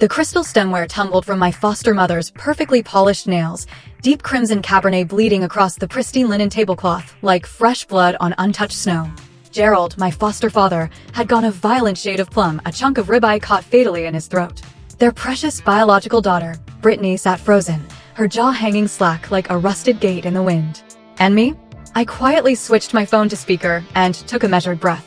The crystal stemware tumbled from my foster mother's perfectly polished nails, deep crimson Cabernet bleeding across the pristine linen tablecloth like fresh blood on untouched snow. Gerald, my foster father, had gone a violent shade of plum, a chunk of ribeye caught fatally in his throat. Their precious biological daughter, Brittany, sat frozen, her jaw hanging slack like a rusted gate in the wind. And me? I quietly switched my phone to speaker and took a measured breath.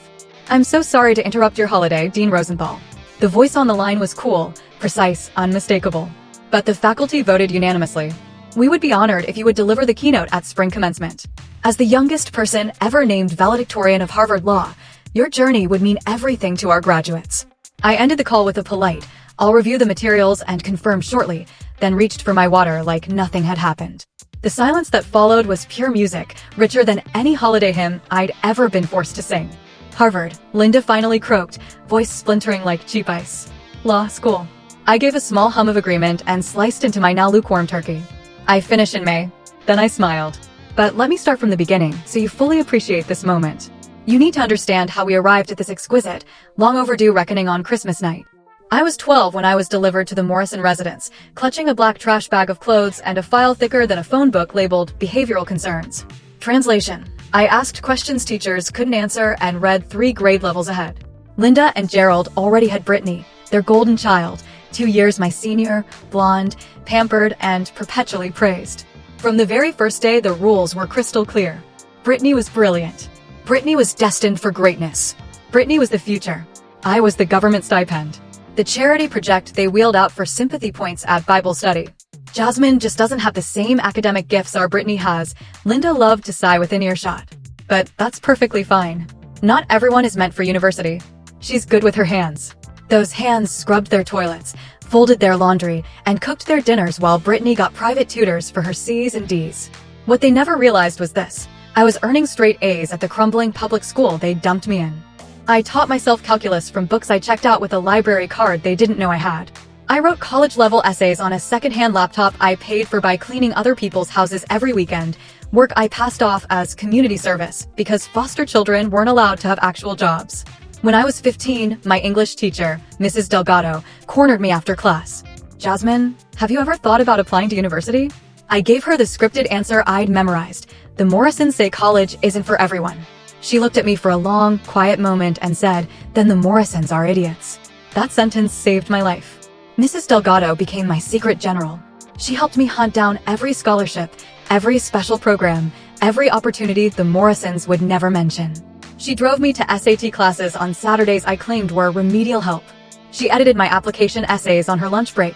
"I'm so sorry to interrupt your holiday, Dean Rosenthal." The voice on the line was cool, precise, unmistakable. But the faculty voted unanimously. "We would be honored if you would deliver the keynote at spring commencement. As the youngest person ever named valedictorian of Harvard Law, your journey would mean everything to our graduates." I ended the call with a polite, "I'll review the materials and confirm shortly," then reached for my water like nothing had happened. The silence that followed was pure music, richer than any holiday hymn I'd ever been forced to sing. "Harvard," Linda finally croaked, voice splintering like cheap ice. "Law school." I gave a small hum of agreement and sliced into my now lukewarm turkey. "I finish in May." Then I smiled. "But let me start from the beginning, so you fully appreciate this moment. You need to understand how we arrived at this exquisite, long overdue reckoning on Christmas night. I was 12 when I was delivered to the Morrison residence, clutching a black trash bag of clothes and a file thicker than a phone book labeled Behavioral Concerns. Translation: I asked questions teachers couldn't answer and read 3 grade levels ahead. Linda and Gerald already had Brittany, their golden child, 2 years my senior, blonde, pampered, and perpetually praised. From the very first day, the rules were crystal clear. Brittany was brilliant. Brittany was destined for greatness. Brittany was the future. I was the government stipend. The charity project they wheeled out for sympathy points at Bible study. Jasmine just doesn't have the same academic gifts our Brittany has, Linda loved to sigh within earshot. But that's perfectly fine. Not everyone is meant for university. She's good with her hands. Those hands scrubbed their toilets, folded their laundry, and cooked their dinners while Brittany got private tutors for her C's and D's. What they never realized was this: I was earning straight A's at the crumbling public school they dumped me in. I taught myself calculus from books I checked out with a library card they didn't know I had. I wrote college-level essays on a second-hand laptop I paid for by cleaning other people's houses every weekend, work I passed off as community service because foster children weren't allowed to have actual jobs. When I was 15, my English teacher, Mrs. Delgado, cornered me after class. "Jasmine, have you ever thought about applying to university?" I gave her the scripted answer I'd memorized. The Morrisons say college isn't for everyone. She looked at me for a long, quiet moment and said, "Then the Morrisons are idiots." That sentence saved my life. Mrs. Delgado became my secret general. She helped me hunt down every scholarship, every special program, every opportunity the Morrisons would never mention. She drove me to SAT classes on Saturdays I claimed were remedial help. She edited my application essays on her lunch break.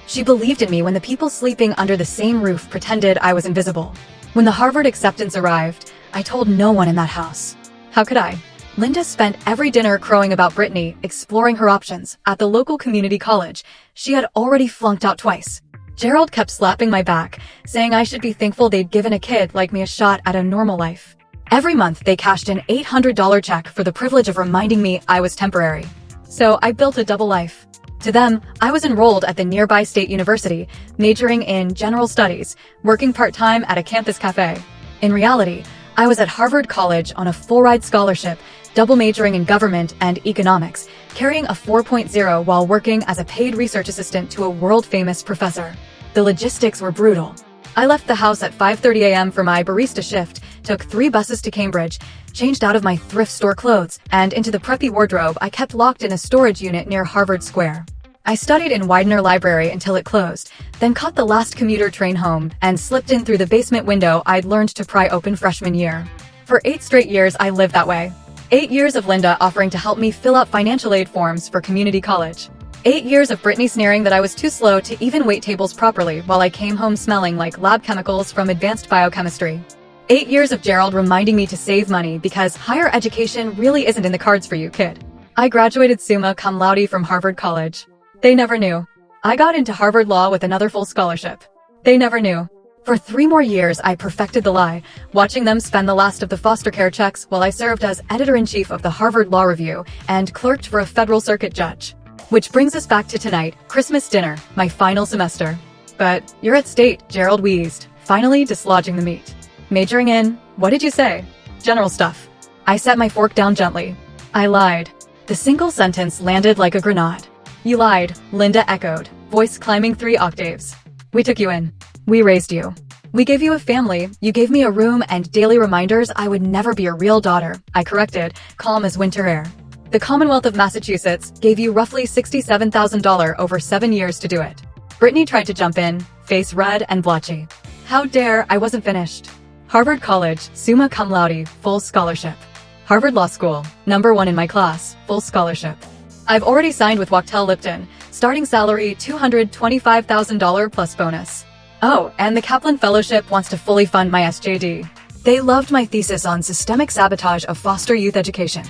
She believed in me when the people sleeping under the same roof pretended I was invisible. When the Harvard acceptance arrived, I told no one in that house. How could I? Linda spent every dinner crowing about Brittany, exploring her options. At the local community college, she had already flunked out twice. Gerald kept slapping my back, saying I should be thankful they'd given a kid like me a shot at a normal life. Every month, they cashed an $800 check for the privilege of reminding me I was temporary. So I built a double life. To them, I was enrolled at the nearby state university, majoring in general studies, working part-time at a campus cafe. In reality, I was at Harvard College on a full-ride scholarship, double majoring in government and economics, carrying a 4.0 while working as a paid research assistant to a world-famous professor. The logistics were brutal. I left the house at 5:30 a.m. for my barista shift, took 3 buses to Cambridge, changed out of my thrift store clothes, and into the preppy wardrobe I kept locked in a storage unit near Harvard Square. I studied in Widener Library until it closed, then caught the last commuter train home and slipped in through the basement window I'd learned to pry open freshman year. For 8 straight years, I lived that way. 8 years of Linda offering to help me fill out financial aid forms for community college. 8 years of Brittany sneering that I was too slow to even wait tables properly while I came home smelling like lab chemicals from advanced biochemistry. 8 years of Gerald reminding me to save money because higher education really isn't in the cards for you, kid. I graduated summa cum laude from Harvard College. They never knew. I got into Harvard Law with another full scholarship. They never knew. For 3 more years, I perfected the lie, watching them spend the last of the foster care checks while I served as editor-in-chief of the Harvard Law Review and clerked for a federal circuit judge. Which brings us back to tonight, Christmas dinner, my final semester. "But you're at state," Gerald wheezed, finally dislodging the meat. "Majoring in, what did you say?" "General stuff." I set my fork down gently. I lied. The single sentence landed like a grenade. You lied, Linda echoed, voice climbing 3 octaves. We took you in. We raised you. We gave you a family, you gave me a room and daily reminders I would never be a real daughter, I corrected, calm as winter air. The Commonwealth of Massachusetts gave you roughly $67,000 over 7 years to do it. Brittany tried to jump in, face red and blotchy. How dare, I wasn't finished. Harvard College, summa cum laude, full scholarship. Harvard Law School, #1 in my class, full scholarship. I've already signed with Wachtell Lipton, starting salary $225,000 plus bonus. Oh, and the Kaplan Fellowship wants to fully fund my SJD. They loved my thesis on systemic sabotage of foster youth education.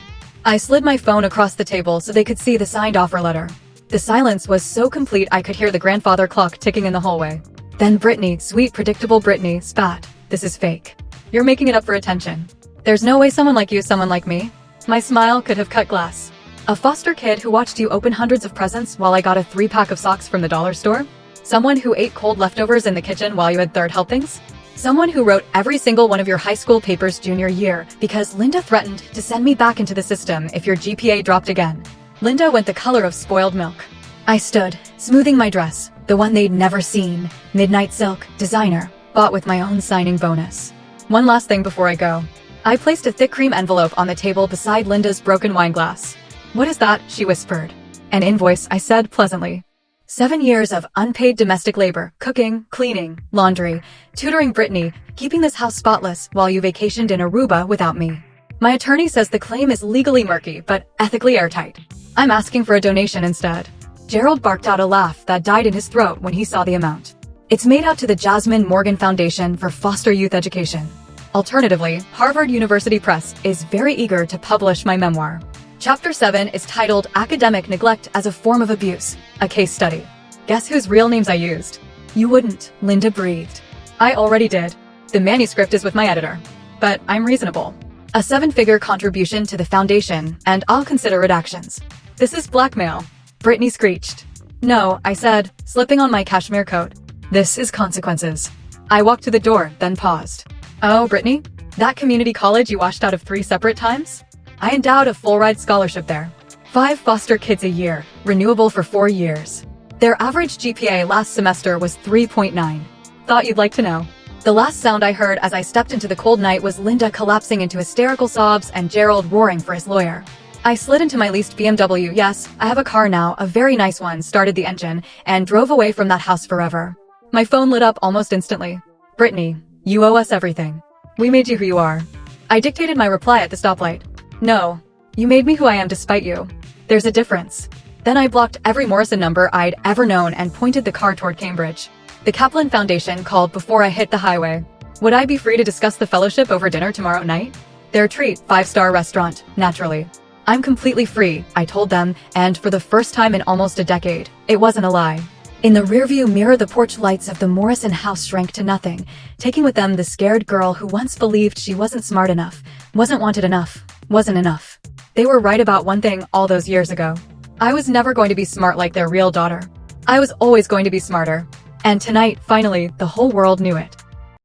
I slid my phone across the table so they could see the signed offer letter. The silence was so complete I could hear the grandfather clock ticking in the hallway. Then Brittany, sweet predictable Brittany, spat. This is fake. You're making it up for attention. There's no way someone like you is someone like me. My smile could have cut glass. A foster kid who watched you open hundreds of presents while I got a 3-pack of socks from the dollar store? Someone who ate cold leftovers in the kitchen while you had third helpings? Someone who wrote every single one of your high school papers junior year because Linda threatened to send me back into the system if your GPA dropped again. Linda went the color of spoiled milk. I stood, smoothing my dress, the one they'd never seen, midnight silk, designer, bought with my own signing bonus. One last thing before I go. I placed a thick cream envelope on the table beside Linda's broken wine glass. What is that? She whispered. An invoice, I said pleasantly. 7 years of unpaid domestic labor, cooking, cleaning, laundry, tutoring Brittany, keeping this house spotless while you vacationed in Aruba without me. My attorney says the claim is legally murky, but ethically airtight. I'm asking for a donation instead. Gerald barked out a laugh that died in his throat when he saw the amount. It's made out to the Jasmine Morgan Foundation for Foster Youth Education. Alternatively, Harvard University Press is very eager to publish my memoir. Chapter 7 is titled Academic Neglect as a Form of Abuse, a Case Study. Guess whose real names I used? You wouldn't, Linda breathed. I already did. The manuscript is with my editor. But I'm reasonable. A 7-figure contribution to the foundation, and I'll consider redactions. This is blackmail. Brittany screeched. No, I said, slipping on my cashmere coat. This is consequences. I walked to the door, then paused. Oh, Brittany? That community college you washed out of 3 separate times? I endowed a full-ride scholarship there. 5 foster kids a year, renewable for 4 years. Their average GPA last semester was 3.9. Thought you'd like to know. The last sound I heard as I stepped into the cold night was Linda collapsing into hysterical sobs and Gerald roaring for his lawyer. I slid into my leased BMW, yes, I have a car now, a very nice one, started the engine, and drove away from that house forever. My phone lit up almost instantly. Brittany, you owe us everything. We made you who you are. I dictated my reply at the stoplight. No. You made me who I am despite you. There's a difference. Then I blocked every Morrison number I'd ever known and pointed the car toward Cambridge. The Kaplan Foundation called before I hit the highway. Would I be free to discuss the fellowship over dinner tomorrow night? Their treat, 5-star restaurant, naturally. I'm completely free, I told them, and for the first time in almost a decade, it wasn't a lie. In the rearview mirror, the porch lights of the Morrison house shrank to nothing, taking with them the scared girl who once believed she wasn't smart enough, wasn't wanted enough, wasn't enough. They were right about one thing all those years ago. I was never going to be smart like their real daughter. I was always going to be smarter. And tonight, finally, the whole world knew it.